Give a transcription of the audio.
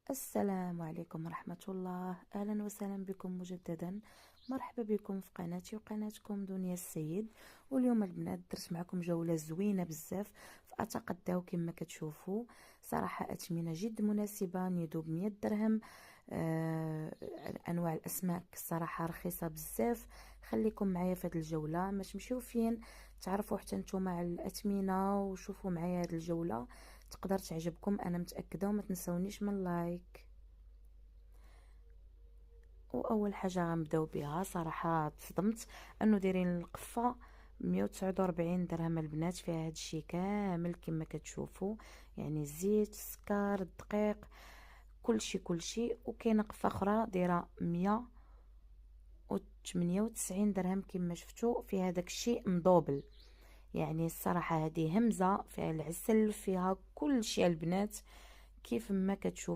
السلام عليكم ورحمة الله. أهلا وسهلا بكم مجددا. مرحبا بكم في قناتي وقناتكم دنيا السيد. واليوم البنات درت معكم جولة زوينة بزاف في أتقداو كما كتشوفوا. صراحة أثمنة جد مناسبة، نيدو ب100 درهم. أنواع الأسماك الصراحة رخيصة بزاف. خليكم معايا في هذه الجولة، ما تمشيو فين تعرفوا حتى نتوما على الأثمنة وشوفوا معايا هذه الجولة، تقدر تعجبكم انا متاكده. وما تنسونيش من لايك. واول حاجه غنبداو بها، صراحه تصدمت انه دايرين القفه 149 درهم البنات، فيها هادشي كامل كما كتشوفوا، يعني الزيت السكر الدقيق كلشي. وكاينه قفه اخرى دايره 198 درهم كما شفتوا، فيها داكشي مدوبل. يعني الصراحه هذه همزه، فيها العسل، فيها كلشي البنات كيف ما كتشوفوا.